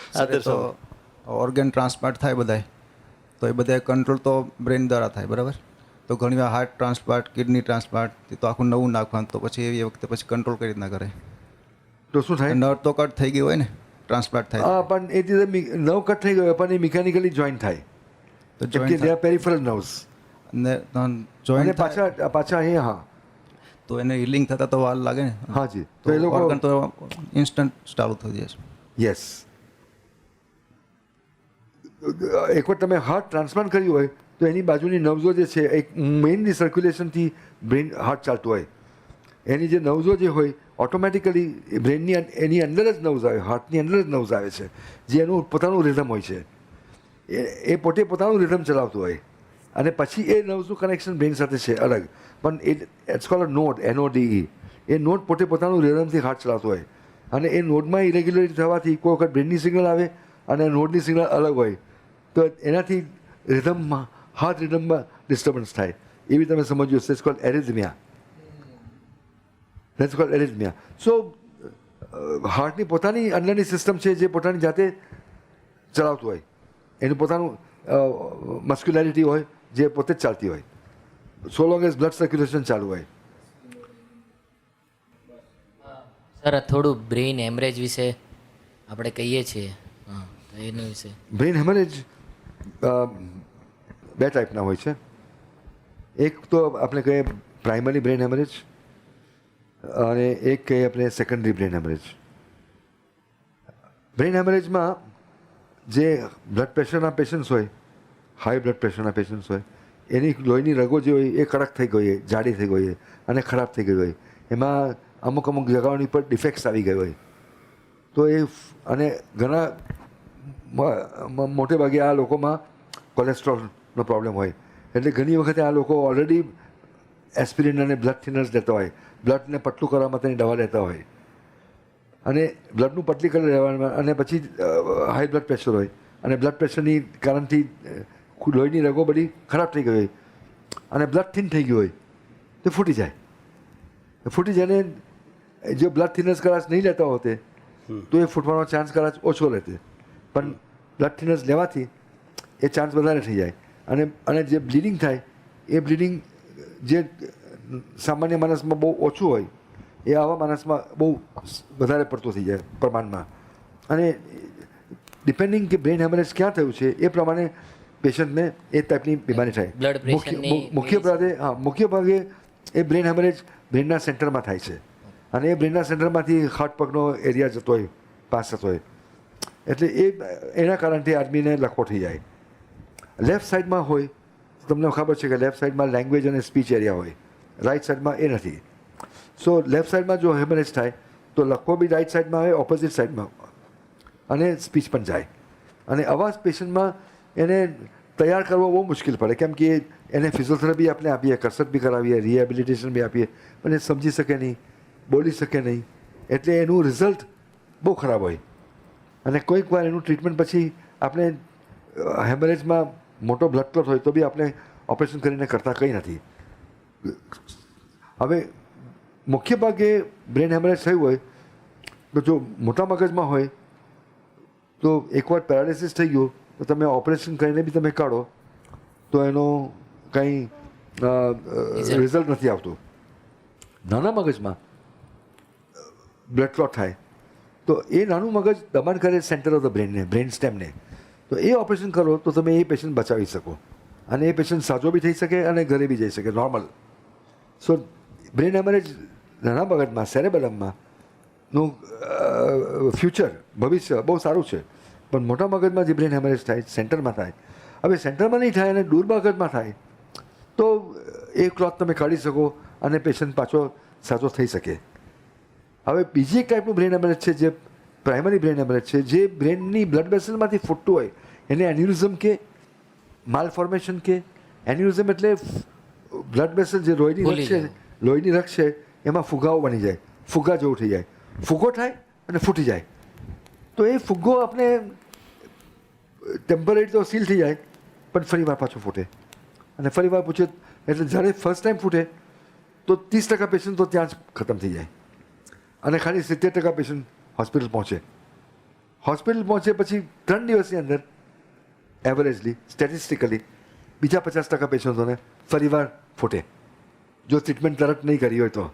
અત્યારે તો organ transplant થાય બધાય, તો એ બધા કંટ્રોલ તો બ્રેન દ્વારા થાય, બરાબર. તો ઘણીવાર હાર્ટ ટ્રાન્સપ્લાન્ટ, કિડની ટ્રાન્સપ્લાન્ટ તો આખું નવું નાખવાનું, તો પછી એવી વખતે પછી કંટ્રોલ કઈ રીતના કરે? તો શું થાય? નર્વ તો કટ થઈ ગઈ હોય ને, ટ્રાન્સપ્લાન્ટ થાય હા, પણ એ રીતે નર્વ કટ થઈ ગયો પણ એ મિકેનિકલી જોઈન્ટ થાય, તો કેમ કે દે આર પેરિફેરલ નર્વ્સ અને અને જોઈન્ટ પાછા અહીંયા. હા તો એને હિલિંગ થતા તો વાર લાગે ને. હા જી. તો તો એ લોકો ઓર્ગન તો ઇન્સ્ટન્ટ ચાલુ થઈ જાય છે. યસ, એક વખત તમે હાર્ટ ટ્રાન્સપ્લાન્ટ કર્યું હોય તો એની બાજુની નર્વ્સો જે છે, એક મેઇનલી સર્ક્યુલેશનથી બ્રેન હાર્ટ ચાલતું હોય, એની જે નર્વ્સો જે હોય ઓટોમેટિકલી બ્રેનની એની અંદર જ નર્વ્સ આવે, હાર્ટની અંદર જ નર્વ્સ આવે છે, જે એનું પોતાનું રિધમ હોય છે. એ પોતે પોતાનું રિધમ ચલાવતું હોય અને પછી એ નર્વ્સનું કનેક્શન બ્રેન સાથે છે અલગ, પણ it's called a node, NODE. એ નોડ પોતે પોતાનું રિધમથી હાર્ટ ચલાવતું હોય અને એ નોડમાં ઇરેગ્યુલરિટી થવાથી કોઈ વખત બ્રેનની સિગ્નલ આવે અને નોડની સિગ્નલ અલગ હોય, તો એનાથી રિધમમાં, હાર્ટ રિધમમાં ડિસ્ટર્બન્સ થાય. એવી તમે સમજો, it's called arrhythmia. That's called arrhythmia. So હાર્ટની પોતાની અંદરની સિસ્ટમ છે જે પોતાની જાતે ચલાવતું હોય, એનું પોતાનું મસ્ક્યુલારિટી હોય જે પોતે જ ચાલતી હોય, સો લોંગ એઝ બ્લડ સર્ક્યુલેશન ચાલુ હોય. સર થોડું બ્રેઇન હેમરેજ વિશે આપણે કહીએ છીએ, હા, તો એના વિશે. બ્રેઇન હેમરેજ બે ટાઈપના હોય છે. એક તો આપણે કહીએ પ્રાઇમરી બ્રેન હેમરેજ અને એક કહીએ આપણે સેકન્ડરી બ્રેન હેમરેજ. બ્રેન હેમરેજમાં જે બ્લડ પ્રેશરના પેશન્ટ્સ હોય, હાઈ બ્લડ પ્રેશરના પેશન્ટ્સ હોય, એની લોહીની રગો જે હોય એ કડક થઈ ગઈ હોય, જાડી થઈ ગઈ હોય અને ખરાબ થઈ ગઈ હોય, એમાં અમુક જગાઓની પર ડિફેક્ટ્સ આવી ગઈ હોય, તો એ અને ઘણા મોટે ભાગે આ લોકોમાં કોલેસ્ટ્રોલનો પ્રોબ્લેમ હોય, એટલે ઘણી વખતે આ લોકો ઓલરેડી એસ્પિરિન અને બ્લડ થિનર્સ લેતા હોય, બ્લડને પતલું કરવા માટેની દવા લેતા હોય અને બ્લડનું પતલી કરી લેવામાં, અને પછી હાઈ બ્લડ પ્રેશર હોય અને બ્લડ પ્રેશરની કારણથી લોહીની રગો બધી ખરાબ થઈ ગઈ હોય અને બ્લડ થિન થઈ ગયું હોય તો ફૂટી જાય. ફૂટી જાય જો બ્લડ થિનર્સ કદાચ નહીં લેતા હોતે તો એ ફૂટવાનો ચાન્સ કદાચ ઓછો રહેતે, પણ બ્લડ થિનર્સ લેવાથી એ ચાન્સ વધારે થઈ જાય અને જે બ્લીડિંગ થાય એ બ્લીડિંગ જે સામાન્ય માણસમાં બહુ ઓછું હોય એ આવા માણસમાં બહુ વધારે પડતું થઈ જાય પ્રમાણમાં. અને ડિપેન્ડિંગ કે બ્રેન હેમરેજ ક્યાં થયું છે એ પ્રમાણે પેશન્ટને એ ટાઈપની બીમારી થાય. મુખ્ય ભાગે એ બ્રેન હેમરેજ બ્રેનના સેન્ટરમાં થાય છે અને એ બ્રેનના સેન્ટરમાંથી હાથ પગનો એરિયા જતો હોય, પાસ થતો હોય, એટલે એના કારણથી આદમીને લખવો થઈ જાય. લેફ્ટ સાઈડમાં હોય તમને ખબર છે કે લેફ્ટ સાઈડમાં લેંગ્વેજ અને સ્પીચ એરિયા હોય, રાઈટ સાઈડમાં એ નથી. સો લેફ્ટ સાઈડમાં જો હેમરેજ થાય તો લખવો બી રાઈટ સાઈડમાં આવે, ઓપોઝિટ સાઈડમાં, અને સ્પીચ પણ જાય. અને આવા પેશન્ટમાં એને તૈયાર કરવો બહુ મુશ્કેલ પડે, કેમ કે એને ફિઝિયોથેરાપી આપણે આપીએ, કસરત બી કરાવીએ, રિહેબિલિટેશન બી આપીએ, પણ એ સમજી શકે નહીં, બોલી શકે નહીં, એટલે એનું રિઝલ્ટ બહુ ખરાબ હોય. અને કોઈક વાર એનું ટ્રીટમેન્ટ પછી આપણે હેમરેજમાં મોટો બ્લડ ક્લોટ હોય તો બી આપણે ઓપરેશન કરીને કરતા કંઈ નથી. હવે મુખ્ય ભાગે બ્રેન હેમરેજ થયું હોય તો જો મોટા મગજમાં હોય તો એકવાર પેરાલિસિસ થઈ ગયું તો તમે ઓપરેશન કરીને બી તમે કાઢો તો એનો કંઈ રિઝલ્ટ નથી આવતું. નાના મગજમાં બ્લડ ક્લોટ થાય તો એ નાનું મગજ દબાણ કરે સેન્ટર ઓફ ધ બ્રેનને, બ્રેન સ્ટેમને, તો એ ઓપરેશન કરો તો તમે એ પેશન્ટ બચાવી શકો અને એ પેશન્ટ સાજો બી થઈ શકે અને ઘરે બી જઈ શકે નોર્મલ. સો બ્રેન હેમરેજ નાના મગજમાં, સેરેબેલમમાં નું ફ્યુચર, ભવિષ્ય બહુ સારું છે, પણ મોટા મગજમાં જે બ્રેન હેમરેજ થાય સેન્ટરમાં થાય. હવે સેન્ટરમાં નહીં થાય અને દૂર મગજમાં થાય તો એ ક્લોથ તમે કાઢી શકો અને પેશન્ટ પાછો સાજો થઈ શકે. હવે બીજી એક ટાઈપનું બ્રેન હેમરેજ છે જે પ્રાઇમરી બ્રેન હેમરેજ છે, જે બ્રેનની બ્લડ વેસલમાંથી ફૂટતું હોય એને એન્યુરિઝમ કે માલફોર્મેશન કે. એન્યુરિઝમ એટલે બ્લડ વેસલ જે લોહીની રગ છે એમાં ફુગાઓ બની જાય, ફુગા જેવું થઈ જાય, ફુગો થાય અને ફૂટી જાય. તો એ ફુગ્ગો આપણે ટેમ્પરરી તો સીલ થઈ જાય પણ ફરી વાર પાછો ફૂટે અને ફરી વાર પૂછે, એટલે જ્યારે ફર્સ્ટ ટાઈમ ફૂટે તો 30% પેશન્ટ તો ત્યાં જ ખતમ થઈ જાય અને ખાલી 70% પેશન્ટ હોસ્પિટલ પહોંચે. હોસ્પિટલ પહોંચે પછી 3 દિવસની અંદર એવરેજલી સ્ટેટિસ્ટિકલી બીજા 50% પેશન્ટોને ફરીવાર ફૂટે, જો ટ્રીટમેન્ટ તરત નહીં કરી હોય તો.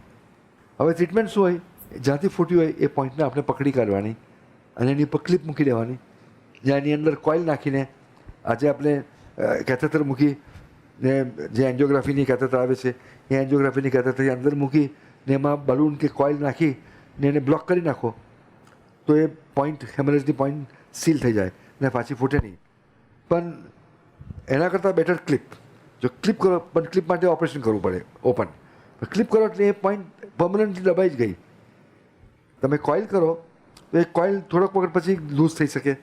હવે ટ્રીટમેન્ટ શું હોય, જ્યાંથી ફૂટ્યું હોય એ પોઈન્ટને આપણે પકડી કાઢવાની અને એની પર ક્લિપ મૂકી દેવાની, જ્યાં એની અંદર કોઇલ નાખીને, આજે આપણે કેથેટર મૂકી ને જે એન્જિયોગ્રાફીની કેથેટર આવે છે એ એન્જિયોગ્રાફીની કેથેટર અંદર મૂકી ને એમાં બલૂન કે કોઇલ નાખી ને એને બ્લોક કરી નાખો તો એ પોઈન્ટ હેમરેજની પોઈન્ટ સીલ થઈ જાય ને પાછી ફૂટે નહીં. પણ એના કરતાં બેટર ક્લિપ. જો ક્લિપ કરો, પણ ક્લિપ માટે ઓપરેશન કરવું પડે ઓપન. ક્લિપ કરો એટલે એ પોઈન્ટ પરમનન્ટલી દબાઈ જ ગઈ. તમે કોઇલ કરો તો એ કોઇલ થોડોક વખત પછી લૂઝ થઈ શકે,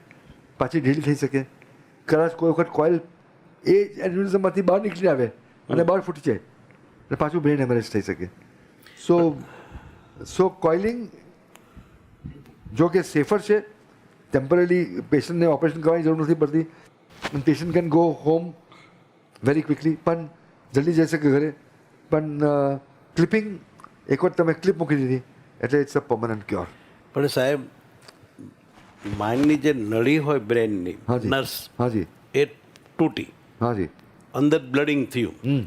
પાછી ઢીલી થઈ શકે, કદાચ કોઈ વખત કોઇલ એ એન્યુરિઝમમાંથી બહાર નીકળી આવે અને બહાર ફૂટી જાય અને પાછું બ્રેન હેમરેજ થઈ શકે. સો કોઇલિંગ જો કે સેફર છે, ટેમ્પરરી પેશન્ટને ઓપરેશન કરવાની જરૂર નથી પડતી, patient can go home very quickly, પણ જલ્દી જઈ શકે ઘરે. પણ ક્લિપિંગ એક વખત તમે ક્લિપ મૂકી દીધી એટલે ઇટ્સ અ પરમનન્ટ ક્યોર. પણ સાહેબ, માઇન્ડની જે નળી હોય બ્રેનની નર્સ, હાજી એ તૂટી, હાજી અંદર બ્લડિંગ થયું,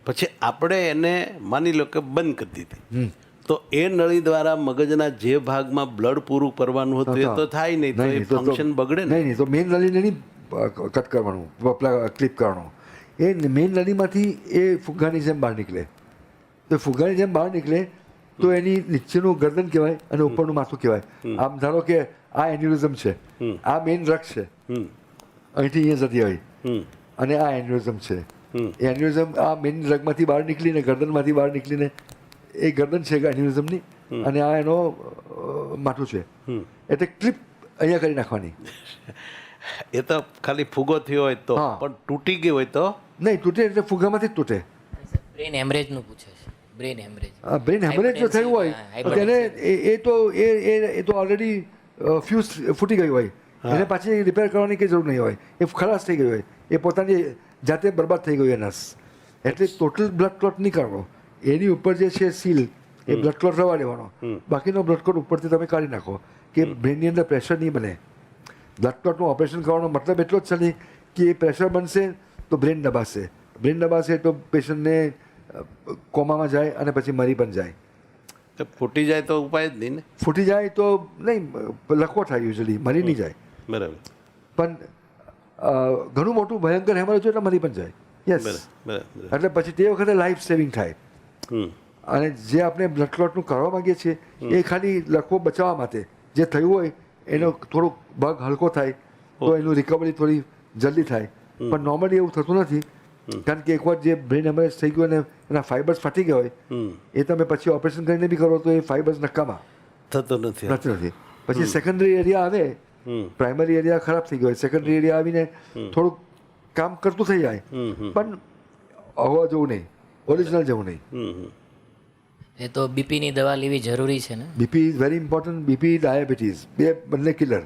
પછી આપણે એને માની લો કે બંધ કરી દીધી, તો એ નળી દ્વારા મગજના જે ભાગમાં બ્લડ પૂરું કરવાનું હતું એ તો થાય નહીં, તો એ ફંક્શન બગડે ને. નહીં, તો મેઇન નળીને નહીં કટ કરવાનું, ક્લિપ કરવાનું. એ મેઇન નળીમાંથી એ ફુગ્ગાની જેમ બહાર નીકળે. તો ફુગ્ગાની જેમ બહાર નીકળે તો એની નીચેનું ગરદન કહેવાય અને ઉપરનું માથું કહેવાય. આમ ધારો કે આ એન્યુરિઝમ છે, આ મેઇન રગ છે, અહીંથી અહીંયા જતી હોય, અને આ એન્યુરિઝમ છે. એ એન્યુરિઝમ આ મેઇન રગમાંથી બહાર નીકળીને ગરદનમાંથી બહાર નીકળીને એ ગરદન છે એન્યુરિઝમની અને આ એનો માથું છે. એટલે ક્લિપ અહીંયા કરી નાખવાની. એ તો ખાલી ફુગો થયો હોય તો, પણ તૂટી ગઈ હોય તો નહીં તૂટે, એટલે ફુગામાંથી જ તૂટે. બ્રેન હેમરેજનું પૂછે છે. બ્રેન હેમરેજ, બ્રેન હેમરેજ જો થયું હોય તો તેને એ તો ઓલરેડી ફ્યુઝ ફૂટી ગયું હોય, એને પાછી રિપેર કરવાની કંઈ જરૂર નહીં હોય, એ ખલાસ થઈ ગયું હોય, એ પોતાની જાતે બરબાદ થઈ ગયું એ નસ. એટલે ટોટલ બ્લડ ક્લોટ નહીં કરવો, એની ઉપર જે છે સીલ એ બ્લડ ક્લોટ રવા દેવાનો, બાકીનો બ્લડ ક્લોટ ઉપરથી તમે કાઢી નાખો કે બ્રેનની અંદર પ્રેશર નહીં બને. બ્લડ ક્લોટનું ઓપરેશન કરવાનો મતલબ એટલો જ છે નહીં કે એ પ્રેશર બનશે તો બ્રેન દબાશે, બ્રેન દબાશે તો પેશન્ટને કોમામાં જાય અને પછી મરી પણ જાય. તો ફૂટી જાય તો ઉપાય જ નહીં ને. ફૂટી જાય તો નહીં, લખવો થાય યુઝલી, મરી નહીં જાય. બરાબર. પણ ઘણું મોટું ભયંકર હેમરેજ હોય એટલે મરી પણ જાય. યસ, બરાબર. એટલે પછી તે વખતે લાઈફ સેવિંગ થાય. અને જે આપણે બ્લડ ક્લોટનું કરવા માંગીએ છીએ એ ખાલી લખવો બચાવવા માટે, જે થયું હોય એનો થોડોક ભાગ હલકો થાય તો એનું રિકવરી થોડી જલ્દી થાય. પણ નોર્મલી એવું થતું નથી, કારણ કે એકવાર જે બ્રેન હેમરેજ થઈ ગયું અને એના ફાઇબર્સ ફાટી ગયા હોય એ તમે પછી ઓપરેશન કરીને બી કરો તો એ ફાઇબર્સ નકામા થતું નથી. પછી સેકન્ડરી એરિયા આવે, પ્રાઇમરી એરિયા ખરાબ થઈ ગયો હોય, સેકન્ડરી એરિયા આવીને થોડુંક કામ કરતું થઈ જાય, પણ હોવા જેવું નહીં, ઓરિજિનલ જેવું નહીં. એ તો બીપીની દવા લેવી જરૂરી છે ને. BP is very important. BP diabetes બંને કિલર.